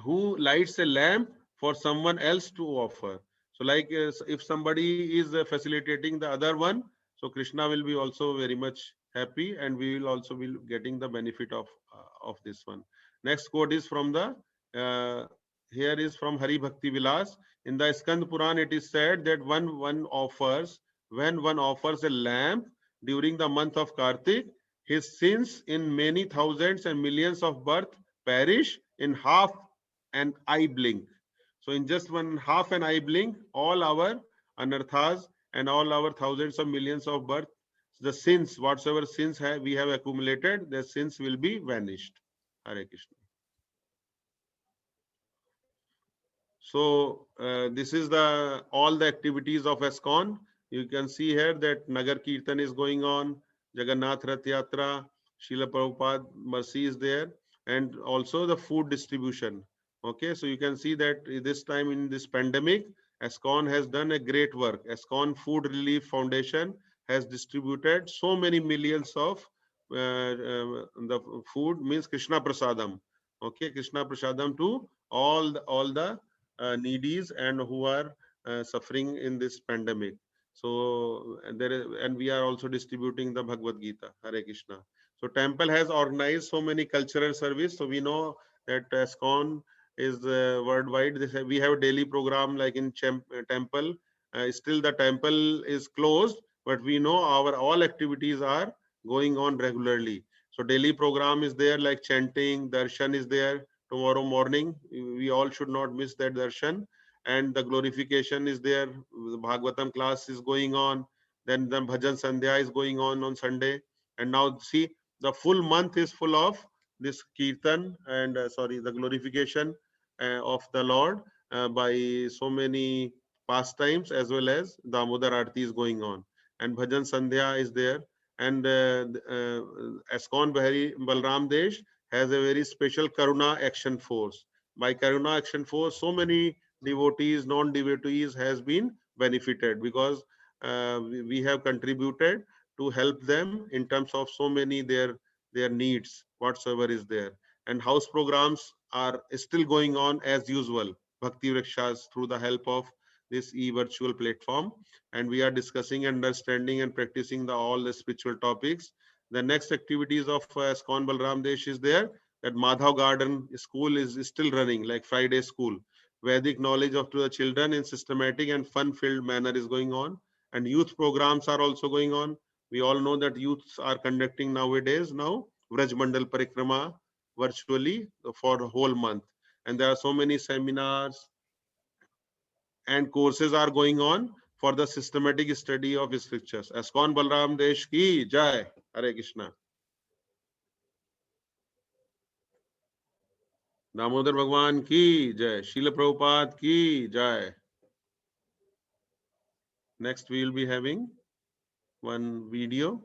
who lights a lamp for someone else to offer. So like if somebody is facilitating the other one, so Krishna will be also very much happy, and we will also be getting the benefit of this one. Next quote is from the here is from Hari Bhakti Vilas. In the Skand Puran, it is said that when one offers a lamp during the month of Kartik, his sins in many thousands and millions of birth perish in half an eye blink. So in just one half an eye blink, all our anarthas and all our thousands of millions of birth, the sins, whatsoever sins we have accumulated, the sins will be vanished. Hare Krishna. So this is the all the activities of ISKCON. You can see here that Nagar Kirtan is going on, Jagannath Rath Yatra, Srila Prabhupada Mercy is there, and also the food distribution. Okay, so you can see that this time in this pandemic, ISKCON has done a great work. ISKCON Food Relief Foundation has distributed so many millions of the food, means Krishna Prasadam. Okay, Krishna Prasadam to all the needies and who are suffering in this pandemic. So and we are also distributing the Bhagavad Gita. Hare Krishna. So temple has organized so many cultural service. So we know that ISKCON is worldwide. We have a daily program like in temple. Still the temple is closed, but we know our all activities are going on regularly. So daily program is there, like chanting, darshan is there. Tomorrow morning, we all should not miss that darshan. And the glorification is there. The Bhagavatam class is going on. Then the Bhajan Sandhya is going on Sunday. And now see, the full month is full of this Kirtan and the glorification of the Lord by so many pastimes, as well as Damodar Arti is going on. And Bhajan Sandhya is there. And ISKCON Bahari Balram Desh has a very special Karuna Action Force. By Karuna Action Force, so many devotees, non-devotees has been benefited, because we have contributed to help them in terms of so many their needs, whatsoever is there. And house programs are still going on as usual. Bhakti Vrikshas, through the help of this e-virtual platform, and we are discussing, understanding, and practicing all the spiritual topics. The next activities of ISKCON Balram Desh is there. That Madhav Garden School is still running, like Friday school. Vedic knowledge of to the children in systematic and fun-filled manner is going on. And youth programs are also going on. We all know that youths are conducting nowadays Vraj Mandal Parikrama virtually for the whole month. and there are so many seminars and courses are going on for the systematic study of scriptures. Askon Balram Desh ki Jai. Hare Krishna. Damodar Bhagwan ki Jai. Srila Prabhupada ki Jai. Next we will be having one video.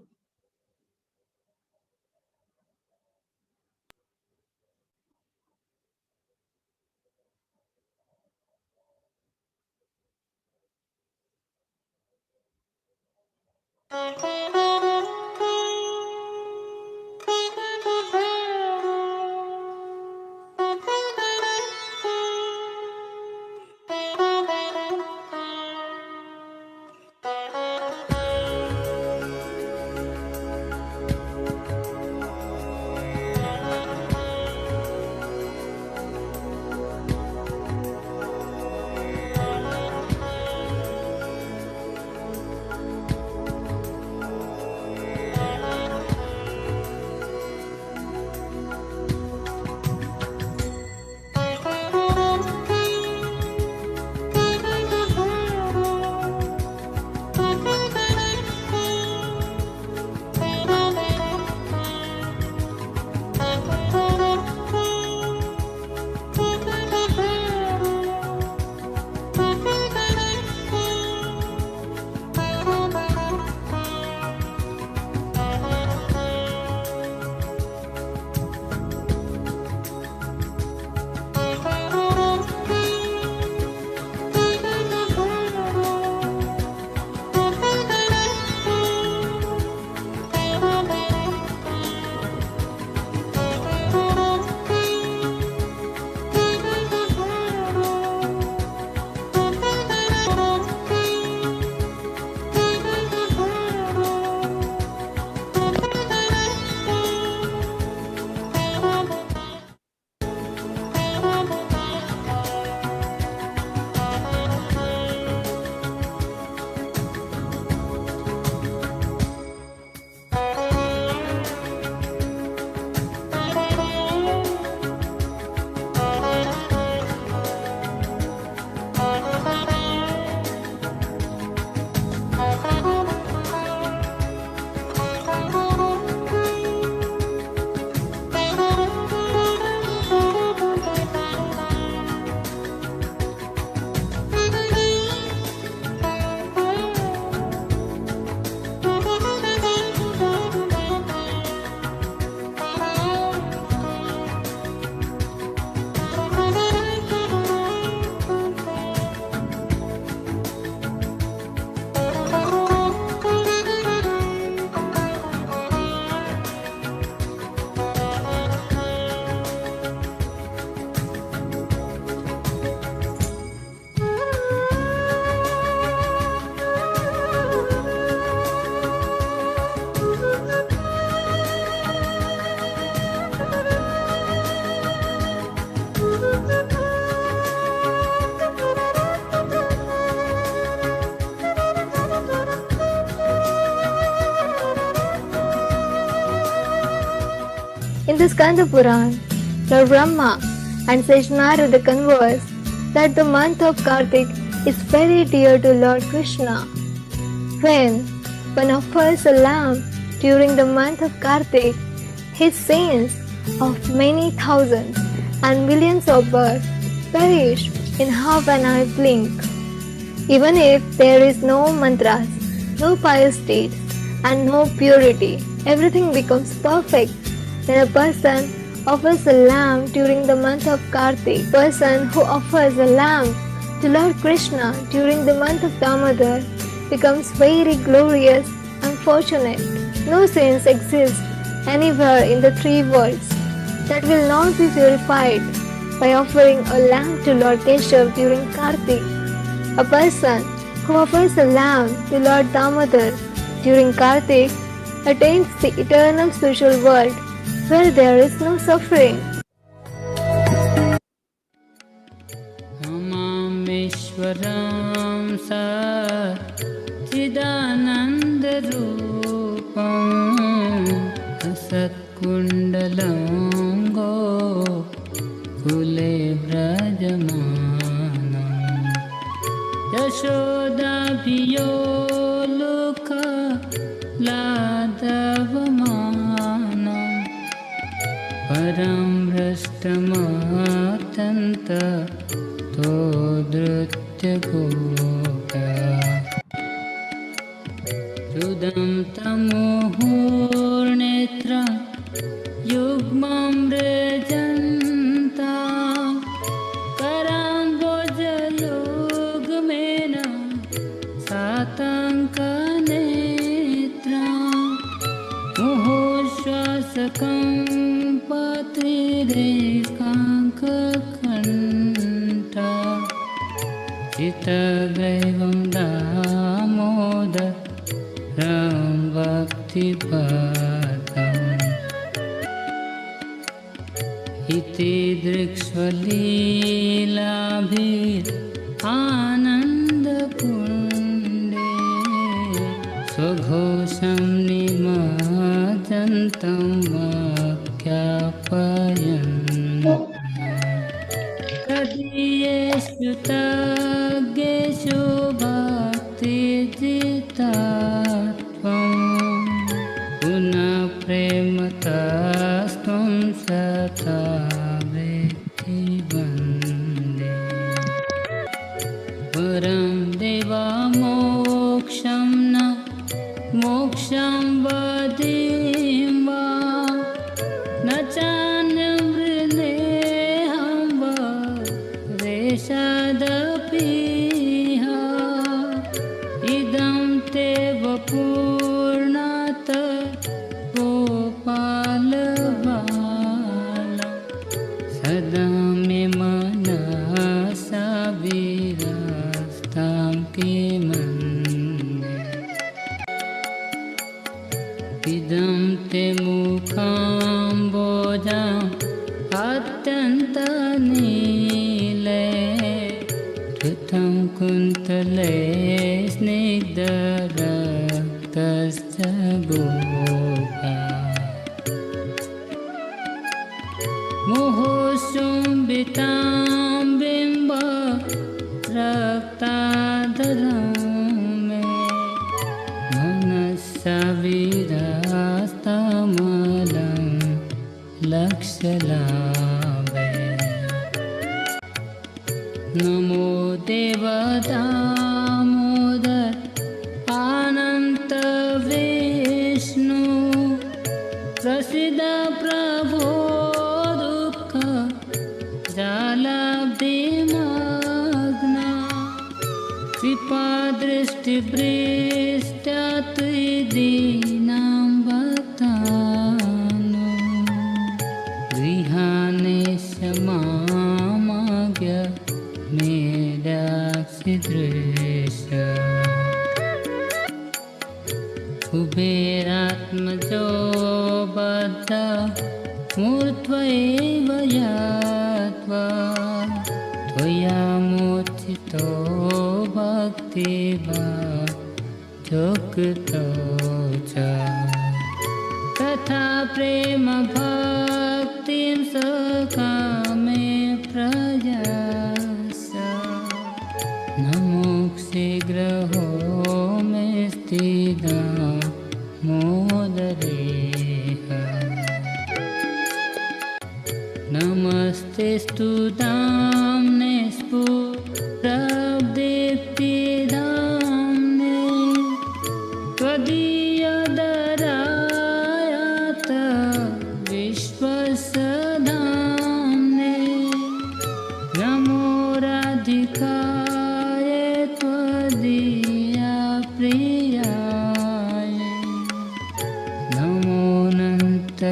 In the Skanda Puran, Lord Brahma and Sage Narada converse that the month of Kartik is very dear to Lord Krishna. When one offers a lamb during the month of Kartik, his sins of many thousands and millions of births perish in half an eye blink. Even if there is no mantras, no pious deeds, and no purity, everything becomes perfect when a person offers a lamb during the month of Kartik. Person who offers a lamb to Lord Krishna during the month of Damodara becomes very glorious and fortunate. No sins exist anywhere in the three worlds that will not be purified by offering a lamb to Lord Keshav during Kartik. A person who offers a lamb to Lord Damodar during Kartik attains the eternal spiritual world where there is no suffering. Amameshwaram Satchidanandarupam Asatkundalam Gokule व्रजमानम् यशोदाभियो लादवमानम् परं भ्रष्टमत्यन्त तोदृत्य गोप्या रुदं तमुहुर्नेत्रं युग्मं व्रजन्ता कराम्बोजयुग्मेन सातङ्कनेत्रं मुहुश्वासकं पत्रिरेकाङ्ककण्ठा चित्तग्रैवं दामोदरं भक्तिपदम् इति दृक्ष्वलीलाभिरानन्दकुण्डे स्वघोषं निमज्जन्तं वाक्यापयन् तदीयेषु तज्ञेषु भक्तिजिता त्वं पुनः प्रेमतस्त्वं सदा वेत्ति वन्दे परं देवामोक्षं न मोक्षं वदिं वा न चान्यमृलेहं वा रेषादपीह इदं ते वपूर्णात् गोपालबाला सदा मे मनसा विरस्तां किमन्ये इदं ते मुखाम्बोजम् अत्यन्तनीले धृतं कुन्तले स्निग्धरक्तश्च गोपा मुहुशुम्बितां बिम्ब रक्ताधरं मे मनसा विरस्तमलं लक्ष्यलाभे नमो देवदामोदर अनन्त विष्णु प्रसीद प्रभो दुःख जालाब्धिमग्ना कृपादृष्टिवृष्ट्या त्रिदीनां भक्तानो गृहाणेश मामाज्ञ मेदाक्षिदृश कुबेरात्मजो बद्ध मूर्ध्वैव यात्वा त्वया मोचितो भक्तिभाजोक्तो च तथा प्रेम भक्तिं सकामे प्रयास नमो शीघ्रहो मे स्थिता मोदरेह नमस्ते स्तुताम्ने स्फुरदीप्तिधाम्ने त्वदीयदरायत विश्वसधाम्ने नमो राधिकाय त्वदीया प्रियाय नमो अनन्तलीलाय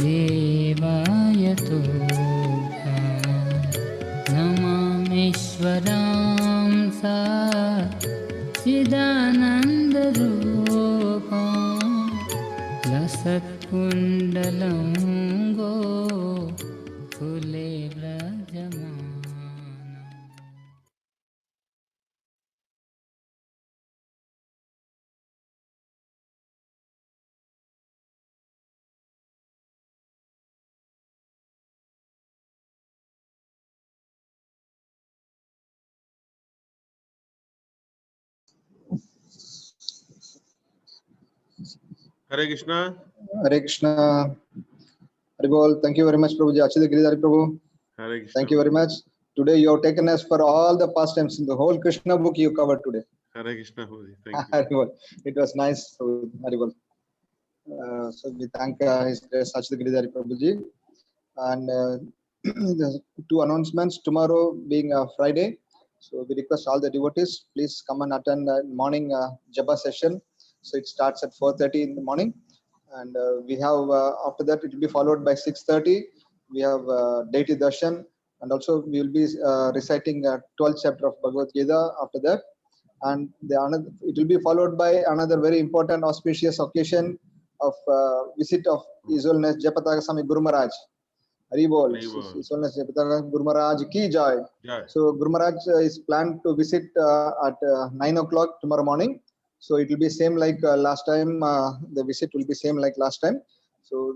देवाय तुभ्यं नमामीश्वरां सा चिदानन्दरूपं लसत्कुण्डलं गोकुले व्रजमानम्। Hare Krishna. Hare Krishna. Haribol. Thank you very much, Prabhuji. Acyut Giridhar Prabhu. Hare Krishna. Thank you very much. Today you have taken us for all the pastimes in the whole Krishna book you covered today. Hare Krishna. Prabhuji. Thank you. Haribol. It was nice, Haribol. So we thank His Grace Acyut Giridhar Prabhuji. And the two announcements tomorrow being Friday. So we request all the devotees, please come and attend morning Japa session. So it starts at 4:30 in the morning. And we have, after that, it will be followed by 6:30. We have deity darshan. And also we will be reciting 12th chapter of Bhagavad Gita after that. And it will be followed by another very important auspicious occasion of visit of His Holiness Japataka Swami Guru Maharaj. Haribol. His Holiness Japataka Guru Maharaj ki jai. Jai. So Guru Maharaj is planned to visit at 9 o'clock tomorrow morning. So it will be same like last time. The visit will be same like last time. So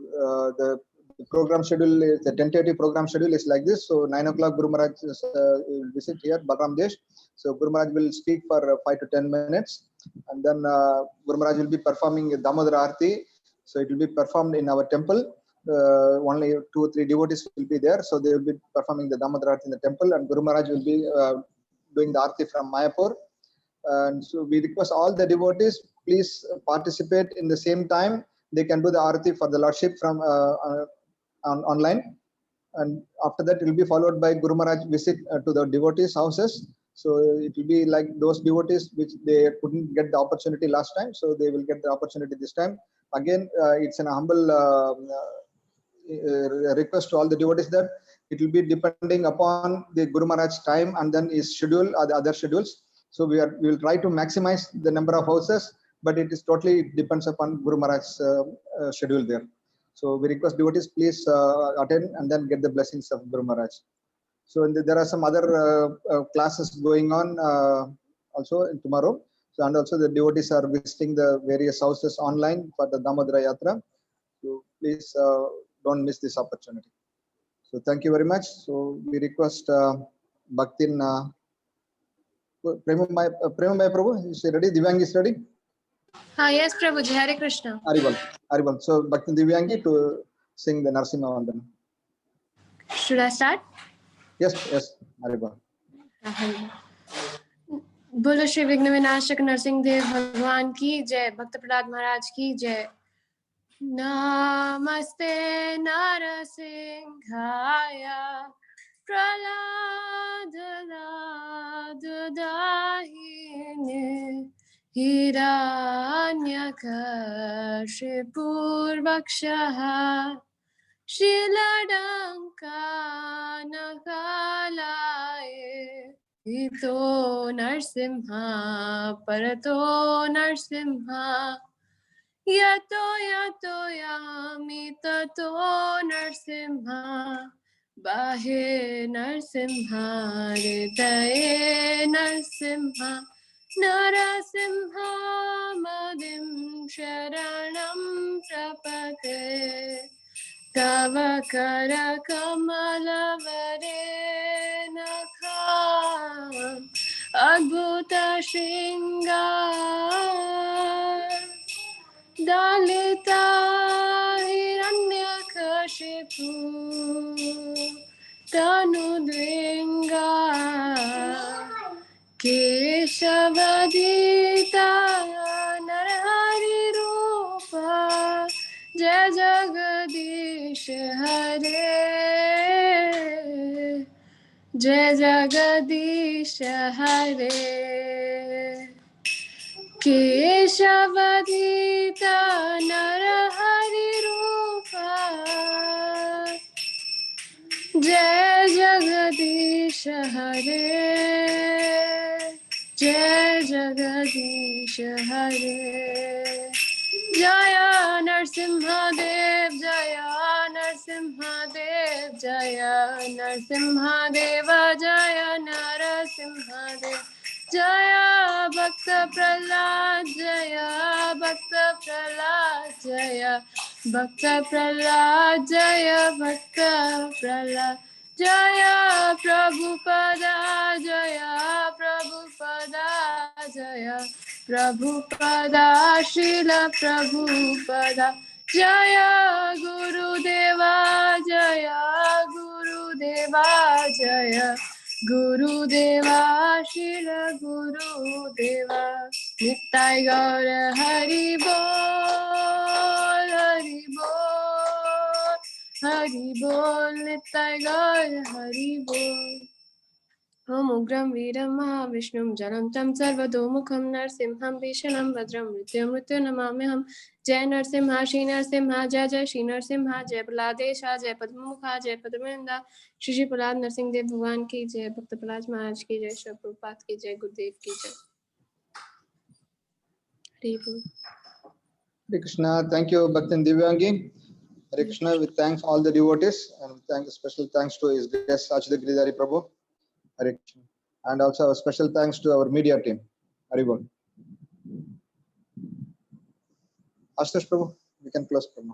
the program schedule, the tentative program schedule is like this. So 9 o'clock Guru Maharaj will visit here, Balram Desh. So Guru Maharaj will speak for 5 to 10 minutes. And then Guru Maharaj will be performing Damodara Arti. So it will be performed in our temple. Only 2 or 3 devotees will be there. So they will be performing the Damodara Arti in the temple. And Guru Maharaj will be doing the Arti from Mayapur. And so we request all the devotees, please participate in the same time. They can do the Arati for the Lordship from online. And after that, it will be followed by Guru Maharaj visit to the devotees' houses. So it will be like those devotees which they couldn't get the opportunity last time. So they will get the opportunity this time. Again, it's an humble request to all the devotees that it will be depending upon the Guru Maharaj's time and then his schedule or the other schedules. So we will try to maximize the number of houses, but it is totally depends upon Guru Maharaj's schedule there. So we request devotees, please attend and then get the blessings of Guru Maharaj. So there are some other classes going on also tomorrow. So and also the devotees are visiting the various houses online for the Damodara Yatra. So please don't miss this opportunity. So thank you very much. So we request Bhaktin Premamaya Prabhu, is she ready? Divyangi is ready? Yes, Prabhuji. Hare Krishna. Haribol. So Bhaktin Divyangi to sing the Narsimha Vandana. Should I start? Yes. Haribol. बोलो श्री विघ्न विनाशक नरसिंह देव भगवान की जय, भक्त प्रहलाद महाराज की जय। नमस्ते नरसिंहाय प्रहलाद दाहिने हिरण्यकशिपुर्वक्षः शीलडङ्कानकालाय इतो नरसिंहा परतो नरसिंहा यतो यामि ततो नरसिंहा बाहे नरसिंहा हृदये नरसिंहा नरसिंहा मदिं शरणं प्रपते तव करकमलवरे नखा अद्भुत शृङ्गार दलिता हिरण्यकशिपु तनुद्विङ्गा केशवदीता नरहरिरूपा जय जगदीश हरे जय जगदीश हरे केशवदीता नरहरिरूपा जय जगदीश हरे जय जगदीश हरे जय नरसिंहदेव जय नरसिंहदेव जय नरसिंहदेव जय नरसिंहदेव जय भक्त प्रहलाद जय भक्त प्रहलाद जय भक्त प्रहलाद जय भक्त प्रहलाद जय प्रभुपदा जय प्रभुपदा जय Prabhupada, Srila Prabhupada. Jaya Gurudeva, Jaya Gurudeva, Jaya Gurudeva, Srila Gurudeva. Nittai Gaura Hari Bol, Hari Bol, Hari Bol, Nittai Gaura Hari Bol. Om Ugram Veeram Mahavishnu Janantam Sarvadomukham Narsimham Vishanam Bhadram Mrityu Namamiham. Jai Narsimha, Shri Narsimha, Jai Jai Shri Narsimha, Jai Praladesha, Jai Padmamukha, Jai Padmenda. Shri Prahlad Narsingh Dev Bhagwan ki Jai, Bhakt Prahlad Maharaj ki Jai, Shri Prabhupada ki Jai, Gurudev ki Jai. Hari Bol. Hare Krishna. Thank you, Bhaktin Divyangi. Hare Krishna. We thank all the devotees and thank special thanks to his guest Acyut Giridhar Prabhu. Hare Krishna. And also a special thanks to our media team. Hare Bol. Ashish Prabhu, we can close for now.